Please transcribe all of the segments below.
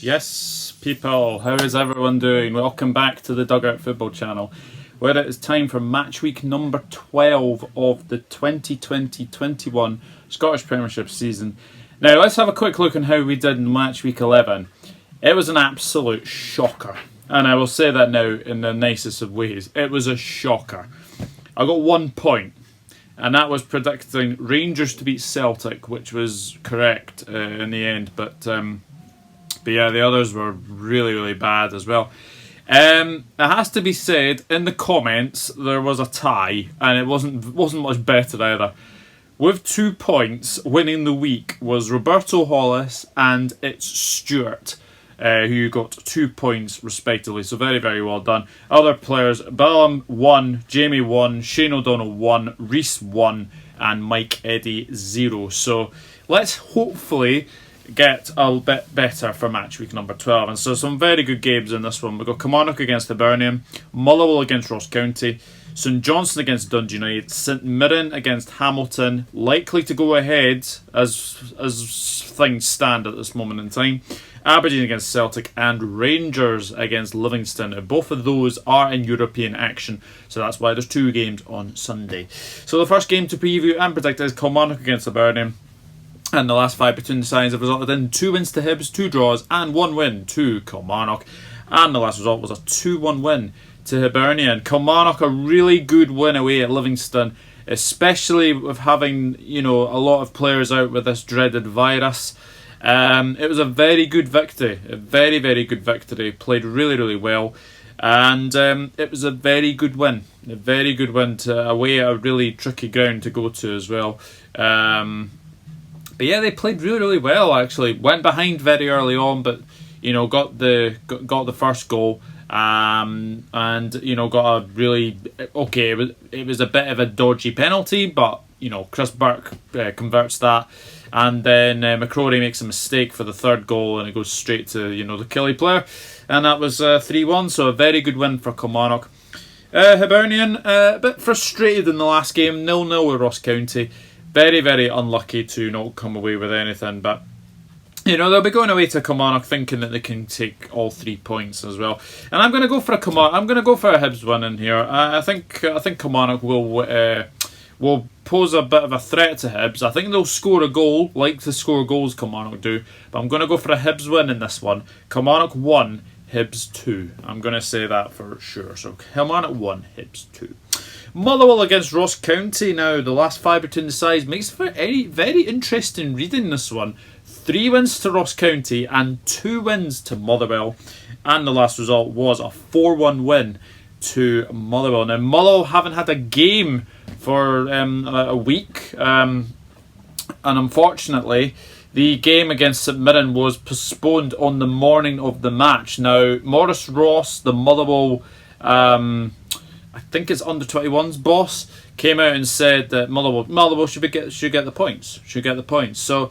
Yes, people, how is everyone doing? Welcome back to the Dugout Football channel, where it is time for match week number 12 of the 2020-21 Scottish Premiership season. Now, let's have a quick look on how we did in match week 11. It was an absolute shocker, and I will say that now in the nicest of ways. It was a shocker. I got 1 point, and that was predicting Rangers to beat Celtic, which was correct in the end, but yeah, the others were really, really bad as well. It has to be said, in the comments, there was a tie, and it wasn't much better either. With 2 points, winning the week was Roberto Hollis and it's Stuart, who got 2 points respectively. So very, very well done. Other players, Ballum 1, Jamie 1, Shane O'Donnell 1, Reese 1, and Mike Eddy 0. So let's hopefully get a bit better for match week number 12. And so some very good games in this one. We've got Kilmarnock against Hibernian, Motherwell against Ross County, St Johnstone against Dundee United, St Mirren against Hamilton, likely to go ahead as things stand at this moment in time, Aberdeen against Celtic, and Rangers against Livingston. Both of those are in European action, so that's why there's 2 games on Sunday. So the first game to preview and predict is Kilmarnock against Hibernian. And the last 5 between the sides have resulted in 2 wins to Hibs, 2 draws, and 1 win to Kilmarnock. And the last result was a 2-1 win to Hibernian. Kilmarnock, a really good win away at Livingston, especially with having, a lot of players out with this dreaded virus. It was a very good victory, a very, very good victory. Played really, really well, and it was a very good win. A very good win to away at a really tricky ground to go to as well. But yeah, they played really, really well. Actually, went behind very early on, but got the first goal, and got a really okay. It was a bit of a dodgy penalty, but Chris Burke converts that, and then McCrory makes a mistake for the third goal, and it goes straight to the Killie player, and that was 3-1. So a very good win for Kilmarnock. Hibernian a bit frustrated in the last game, 0-0 with Ross County. Very, very unlucky to not come away with anything, but they'll be going away to Kilmarnock thinking that they can take all 3 points as well. And I'm going to go for a Hibs win in here. I think Kilmarnock will pose a bit of a threat to Hibs. I think they'll score a goal, like to score goals Kilmarnock do, but I'm going to go for a Hibs win in this one. Kilmarnock 1, Hibs 2. I'm going to say that for sure. So Kilmarnock 1, Hibs 2. Motherwell against Ross County. Now, the last 5 between the sides makes for very, very interesting reading this one. 3 wins to Ross County and 2 wins to Motherwell. And the last result was a 4-1 win to Motherwell. Now, Motherwell haven't had a game for a week. And unfortunately, the game against St Mirren was postponed on the morning of the match. Now, Maurice Ross, the Motherwell I think it's under 21's boss, came out and said that Motherwell should get the points. So,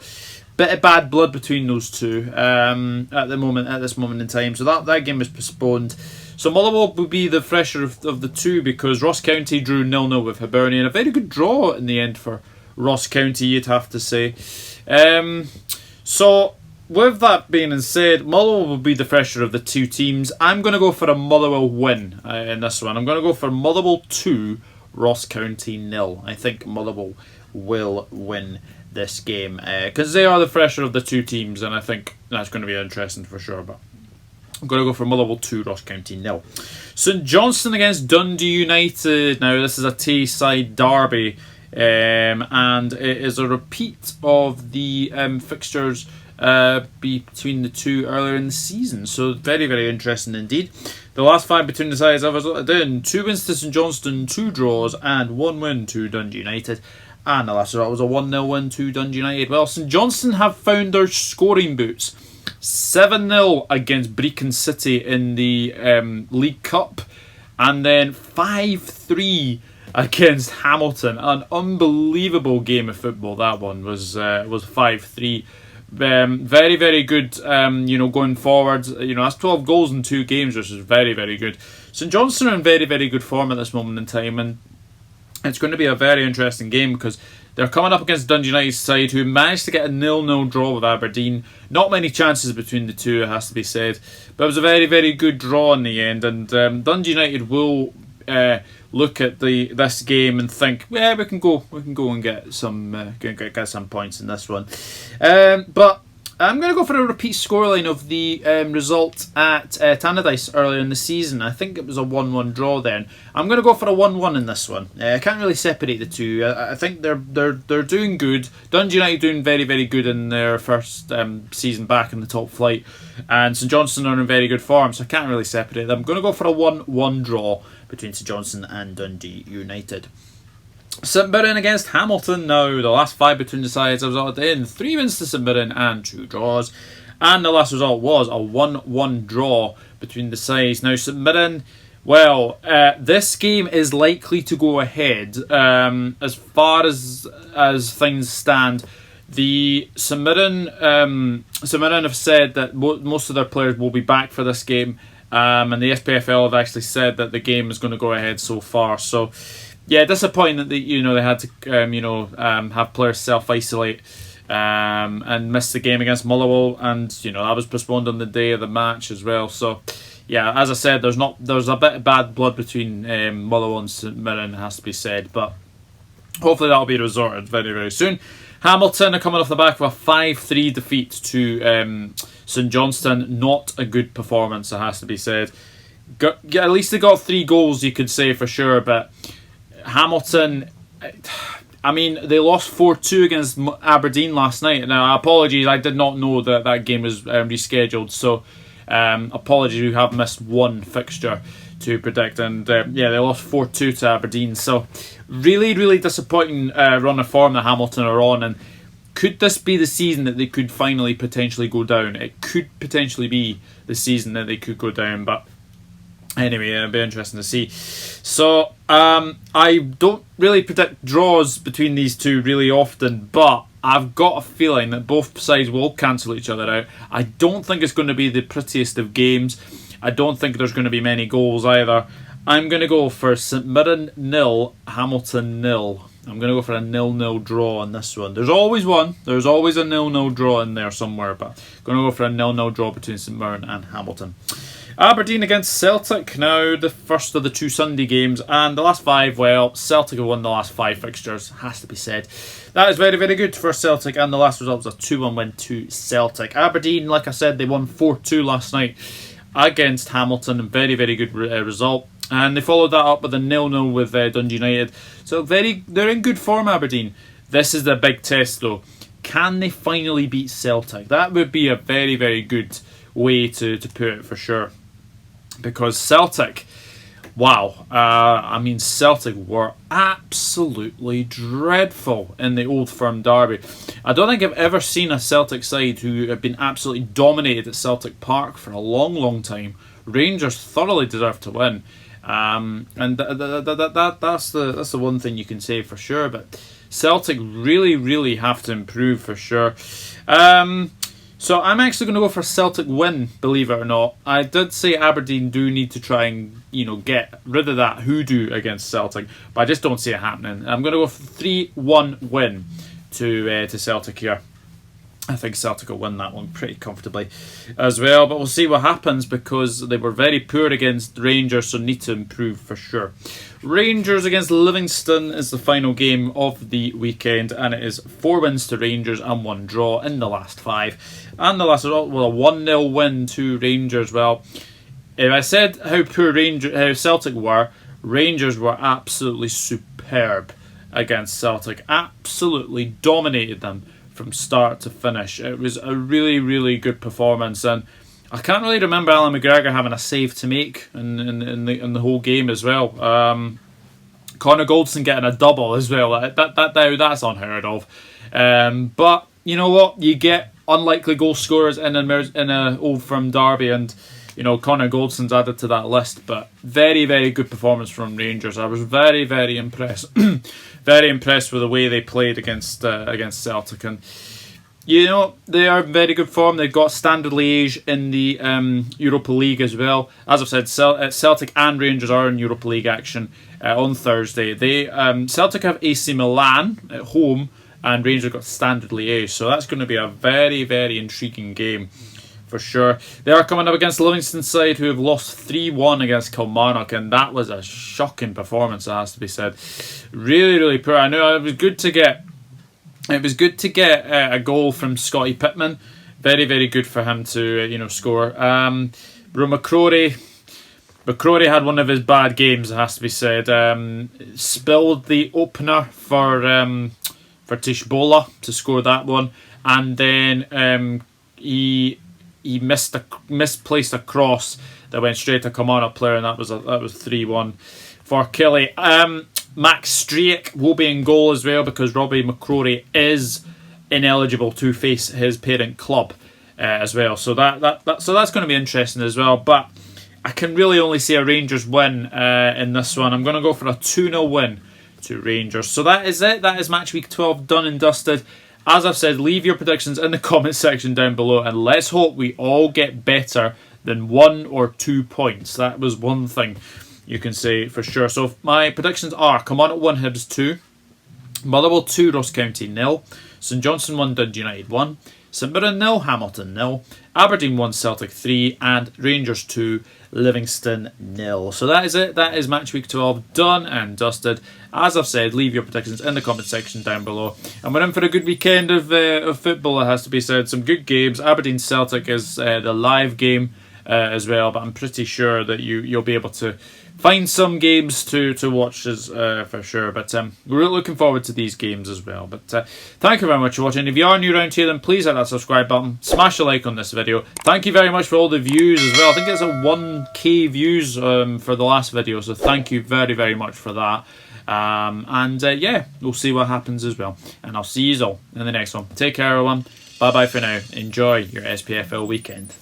bit of bad blood between those two at this moment in time. So that game was postponed. So Motherwell will be the fresher of the two, because Ross County drew 0-0 with Hibernian. A very good draw in the end for Ross County, you'd have to say. So, with that being said, Motherwell will be the fresher of the 2 teams. I'm going to go for a Motherwell win in this one. I'm going to go for Motherwell 2, Ross County 0. I think Motherwell will win this game, because they are the fresher of the 2 teams, and I think that's going to be interesting for sure. But I'm going to go for Motherwell 2, Ross County 0. St Johnstone against Dundee United. Now, this is a Tayside Derby, and it is a repeat of the fixtures between the 2 earlier in the season. So very, very interesting indeed. The last 5 between the sides have resulted in 2 wins to St Johnstone, 2 draws, and 1 win to Dundee United. And the last result was a 1-0 win to Dundee United. Well, St Johnstone have found their scoring boots. 7-0 against Brecon City in the League Cup, and then 5-3 against Hamilton. An unbelievable game of football that one was 5-3. Very, very good, going forward. That's 12 goals in 2 games, which is very, very good. St Johnstone are in very, very good form at this moment in time, and it's going to be a very interesting game because They're coming up against Dundee United side, who managed to get a 0-0 draw with Aberdeen. Not many chances between the two, it has to be said, but it was a very, very good draw in the end. And Dundee United will look at this game and think, yeah, we can go and get some get some points in this one. But I'm going to go for a repeat scoreline of the result at Tannadice earlier in the season. I think it was a 1-1 draw then. I'm going to go for a 1-1 in this one. I can't really separate the two. I think they're doing good. Dundee United doing very, very good in their first season back in the top flight, and St Johnstone are in very good form, so I can't really separate them. I'm going to go for a 1-1 draw between St Johnstone and Dundee United. St Mirren against Hamilton. Now, the last 5 between the sides have resulted in 3 wins to St Mirren and 2 draws. And the last result was a 1-1 draw between the sides. Now, St Mirren, well, this game is likely to go ahead. As far as things stand, the St Mirren have said that most of their players will be back for this game. And the SPFL have actually said that the game is going to go ahead so far. So, yeah, disappointing that they had to have players self-isolate and miss the game against Motherwell, and that was postponed on the day of the match as well. So, yeah, as I said, there's a bit of bad blood between Motherwell and St Mirren, it has to be said, but hopefully that'll be resorted very, very soon. Hamilton are coming off the back of a 5-3 defeat to St Johnstone. Not a good performance, it has to be said. At least they got 3 goals, you could say for sure, but Hamilton, I mean, they lost 4-2 against Aberdeen last night. Now, apologies, I did not know that game was rescheduled, so apologies, you have missed one fixture to predict, and yeah, they lost 4-2 to Aberdeen, so really, really disappointing run of form that Hamilton are on. And could this be the season that they could finally potentially go down? It could potentially be the season that they could go down, but anyway, it'll be interesting to see. So, I don't really predict draws between these two really often, but I've got a feeling that both sides will cancel each other out. I don't think it's going to be the prettiest of games. I don't think there's going to be many goals either. I'm going to go for St Mirren 0, Hamilton 0. I'm going to go for a 0-0 draw on this one. There's always one. There's always a 0-0 draw in there somewhere, but I'm going to go for a 0-0 draw between St Mirren and Hamilton. Aberdeen against Celtic, now the first of the 2 Sunday games, and the last 5, well, Celtic have won the last 5 fixtures, has to be said. That is very, very good for Celtic, and the last result was a 2-1 win to Celtic. Aberdeen, like I said, they won 4-2 last night against Hamilton, a very, very good result, and they followed that up with a 0-0 with Dundee United. So they're in good form, Aberdeen. This is the big test though. Can they finally beat Celtic? That would be a very, very good way to put it for sure. Because Celtic, wow, I mean, Celtic were absolutely dreadful in the Old Firm Derby. I don't think I've ever seen a Celtic side who have been absolutely dominated at Celtic Park for a long, long time. Rangers thoroughly deserve to win, and that's the one thing you can say for sure. But Celtic really, really have to improve for sure. So I'm actually going to go for a Celtic win, believe it or not. I did say Aberdeen do need to try and get rid of that hoodoo against Celtic, but I just don't see it happening. I'm going to go for 3-1 win to Celtic here. I think Celtic will win that one pretty comfortably as well, but we'll see what happens because they were very poor against Rangers, so need to improve for sure. Rangers against Livingston is the final game of the weekend, and it is 4 wins to Rangers and 1 draw in the last 5. And the last result was a 1-0 win to Rangers. Well, if I said how Celtic were, Rangers were absolutely superb against Celtic. Absolutely dominated them from start to finish. It was a really, really good performance, and I can't really remember Alan McGregor having a save to make in the whole game as well. Connor Goldson getting a double as well. That's unheard of. But you know what? You get unlikely goal scorers in a Old Firm derby, and Connor Goldson's added to that list. But very, very good performance from Rangers. I was very, very impressed. Very impressed with the way they played against Celtic, and You know, they are in very good form. They've got Standard Liège in the Europa League as well. As I've said, Celtic and Rangers are in Europa League action on Thursday. Celtic have AC Milan at home, and Rangers got Standard Liège. So that's going to be a very, very intriguing game for sure. They are coming up against the Livingston side, who have lost 3-1 against Kilmarnock, and that was a shocking performance, it has to be said. Really, really poor. I know it was good to get a goal from Scotty Pittman. Very, very good for him to score. McCrory had one of his bad games, it has to be said. Spilled the opener for Tishbola to score that one, and then he misplaced a cross that went straight to Kilmarnock player, and that was 3-1 for Killy. Max Striek will be in goal as well, because Robbie McCrory is ineligible to face his parent club as well. So that's going to be interesting as well. But I can really only see a Rangers win in this one. I'm going to go for a 2-0 win to Rangers. So that is it. That is match week 12 done and dusted. As I've said, leave your predictions in the comment section down below, and let's hope we all get better than 1 or 2 points. That was one thing you can say for sure. So my predictions are: Kilmarnock 1, Hibs 2, Motherwell 2, Ross County 0, St Johnstone 1, Dundee United 1, St Mirren 0, Hamilton 0, Aberdeen 1, Celtic 3, and Rangers 2, Livingston 0. So that is it. That is match week 12 done and dusted. As I've said, leave your predictions in the comment section down below. And we're in for a good weekend of football, it has to be said. Some good games. Aberdeen Celtic is the live game as well, but I'm pretty sure that you'll be able to find some games to watch as for sure. But we're looking forward to these games as well. But thank you very much for watching. If you are new around here, then please hit that subscribe button, smash a like on this video. Thank you very much for all the views as well. I think it's a 1k views for the last video, so thank you very, very much for that. Yeah, we'll see what happens as well, and I'll see you all in the next one. Take care, everyone. Bye bye for now. Enjoy your SPFL weekend.